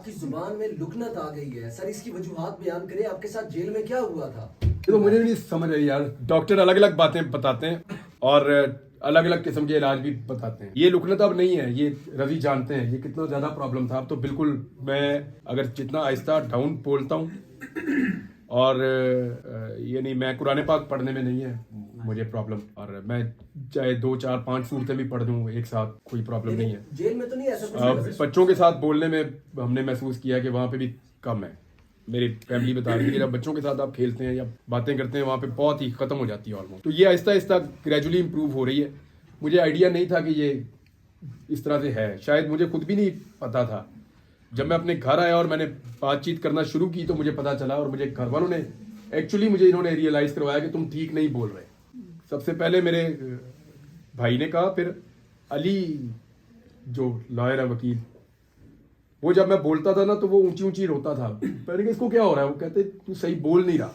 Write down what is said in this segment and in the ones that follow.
کی زبان میں لکنت آ گئی ہے سر، اس کی وجوہات بیان کریں، آپ کے ساتھ جیل میں کیا ہوا تھا؟ تو مجھے نہیں سمجھ رہی یار، ڈاکٹر الگ الگ باتیں بتاتے ہیں اور الگ الگ قسم کے علاج بھی بتاتے ہیں. یہ لکنت اب نہیں ہے، یہ رضی جانتے ہیں یہ کتنا زیادہ پرابلم تھا. اب تو بالکل میں اگر جتنا آہستہ ڈاؤن بولتا ہوں اور یعنی میں قرآن پاک پڑھنے میں نہیں ہے مجھے پرابلم، اور میں چاہے 2 4 5 صورتیں بھی پڑھ دوں ایک ساتھ، کوئی پرابلم نہیں ہے. جیل میں تو نہیں ایسا کچھ؟ بچوں کے ساتھ بولنے میں ہم نے محسوس کیا کہ وہاں پہ بھی کم ہے. میری فیملی بتا رہی ہے کہ جب بچوں کے ساتھ آپ کھیلتے ہیں یا باتیں کرتے ہیں وہاں پہ بہت ہی ختم ہو جاتی ہے آلموسٹ. تو یہ آہستہ آہستہ گریجولی امپروو ہو رہی ہے. مجھے آئیڈیا نہیں تھا کہ یہ اس طرح سے ہے، شاید مجھے خود بھی نہیں پتا تھا. جب میں اپنے گھر آیا اور میں نے بات چیت کرنا شروع کی تو مجھے پتا چلا، اور مجھے گھر والوں نے ایکچولی مجھے انہوں نے ریئلائز کروایا کہ تم ٹھیک نہیں بول رہے. سب سے پہلے میرے بھائی نے کہا، پھر علی جو لائر ہے وکیل، وہ جب میں بولتا تھا نا تو وہ اونچی اونچی روتا تھا. میں نے کہا اس کو کیا ہو رہا ہے؟ وہ کہتے تو صحیح بول نہیں رہا.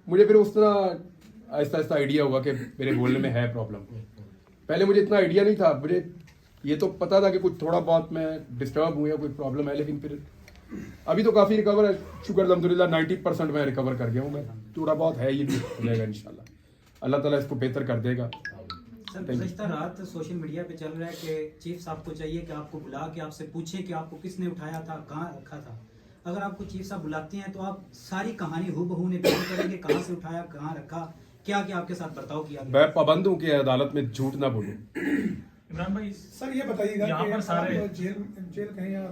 مجھے پھر اس طرح آہستہ آہستہ آئیڈیا ہوا کہ میرے بولنے میں ہے پرابلم. پہلے مجھے اتنا آئیڈیا نہیں تھا، مجھے یہ تو پتا تھا کہ کچھ تھوڑا بہت میں ڈسٹرب ہوں یا کوئی پرابلم ہے، لیکن پھر ابھی تو کافی ریکور ہے شکر الحمدللہ. 90% میں ریکور کر گیا ہوں. میں تھوڑا بہت ہے، یہ بھی ہو جائے گا انشاءاللہ. اللہ تعالیٰ اس کو بہتر کر دے گا. سر گزشتہ رات سوشل میڈیا پہ چل رہا ہے کہ چیف صاحب کو چاہیے کہ آپ کو بلا کے آپ سے پوچھیں کہ آپ کو کس نے اٹھایا تھا، کہاں رکھا تھا. اگر آپ کو چیف صاحب بلاتے ہیں تو آپ ساری کہانی ہو بہو نے بیان کریں گے، کہاں سے اٹھایا، کہاں رکھا، کیا کیا آپ کے ساتھ برتاؤ کیا. میں پابند ہوں کہ عدالت میں جھوٹ نہ بولوں. عمران بھائی سر یہ بتائیے گا یہاں پر سارے جیل کہیں یا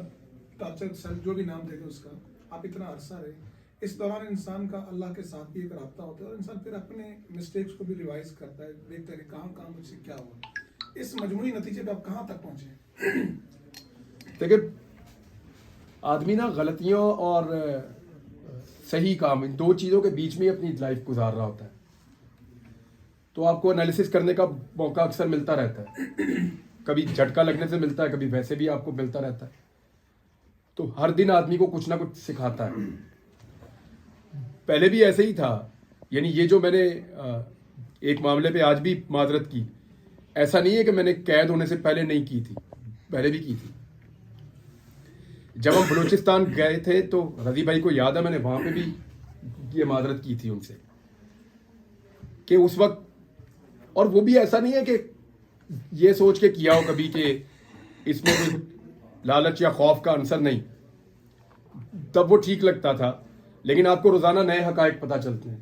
ٹارچر سیل جو بھی نام دے دیں اس کا، آپ اتنا عرصہ رہے، اس دوران انسان کا اللہ کے ساتھ بھی ایک رابطہ ہوتا ہے اور انسان پھر اپنے مسٹیکس کو بھی ریوائز کرتا ہے، دیکھتا ہے کہ کہاں مجھ سے کیا ہوا. اس مجموعی نتیجے پہ آپ کہاں تک پہنچے؟ دیکھیں آدمی نا غلطیوں اور صحیح کام ان دو چیزوں کے بیچ میں اپنی لائف گزار رہا ہوتا ہے. تو آپ کو انالیسس کرنے کا موقع اکثر ملتا رہتا ہے. کبھی جھٹکا لگنے سے ملتا ہے، کبھی ویسے بھی آپ کو ملتا رہتا ہے. تو ہر دن آدمی کو کچھ نہ کچھ سکھاتا ہے. پہلے بھی ایسے ہی تھا، یعنی یہ جو میں نے ایک معاملے پہ آج بھی معذرت کی، ایسا نہیں ہے کہ میں نے قید ہونے سے پہلے نہیں کی تھی، پہلے بھی کی تھی. جب ہم بلوچستان گئے تھے تو رضی بھائی کو یاد ہے میں نے وہاں پہ بھی یہ معذرت کی تھی ان سے کہ اس وقت، اور وہ بھی ایسا نہیں ہے کہ یہ سوچ کے کیا ہو کبھی کہ اس میں کوئی لالچ یا خوف کا عنصر نہیں. تب وہ ٹھیک لگتا تھا، لیکن آپ کو روزانہ نئے حقائق پتہ چلتے ہیں.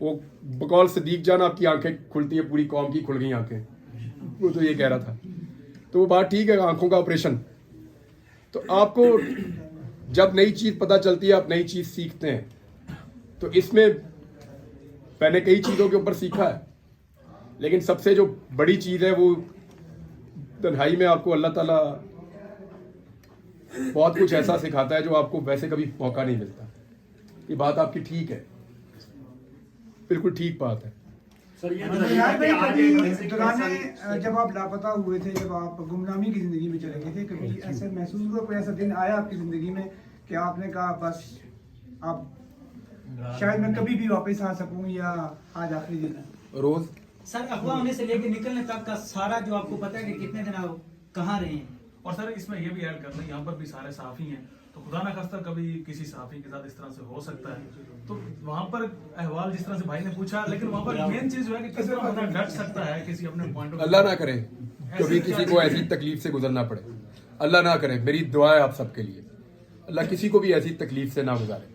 وہ بقول صدیق جان آپ کی آنکھیں کھلتی ہیں، پوری قوم کی کھل گئی آنکھیں، وہ تو یہ کہہ رہا تھا. تو وہ بات ٹھیک ہے، آنکھوں کا آپریشن. تو آپ کو جب نئی چیز پتہ چلتی ہے آپ نئی چیز سیکھتے ہیں. تو اس میں میں نے کئی چیزوں کے اوپر سیکھا ہے، لیکن سب سے جو بڑی چیز ہے وہ تنہائی میں آپ کو اللہ تعالیٰ بہت کچھ ایسا سکھاتا ہے جو آپ کو ویسے کبھی موقع نہیں ملتا. یہ بات آپ کی ٹھیک ہے، بالکل ٹھیک بات ہے. جب آپ لاپتہ ہوئے تھے، جب آپ گمنامی کی زندگی میں چلے گئے تھے، کبھی ایسا محسوس ہوا، کوئی ایسا دن آیا آپ کی زندگی میں کہ آپ نے کہا بس اب شاید میں کبھی بھی واپس آ سکوں یا آج آخری دن ہے؟ روز سر اغوا ہونے سے لے کے نکلنے تک کا سارا جو آپ کو پتا ہے کہ کتنے دن آپ کہاں رہے ہیں. اور سر اس میں یہ بھی ایڈ کرنا، یہاں پر بھی سارے صحافی ہیں، تو خدا نہ خواستہ کبھی کسی صحافی کے ساتھ اس طرح سے ہو سکتا ہے. تو وہاں پر احوال جس طرح سے بھائی نے پوچھا، لیکن وہاں پر مین چیز جو ہے کہ کس طرح بندہ ڈٹ سکتا ہے کسی اپنے پوائنٹ. اللہ نہ کرے کبھی کسی کو ایسی تکلیف سے گزرنا پڑے. اللہ نہ کرے، میری دعا ہے آپ سب کے لیے، اللہ کسی کو بھی ایسی تکلیف سے نہ گزارے.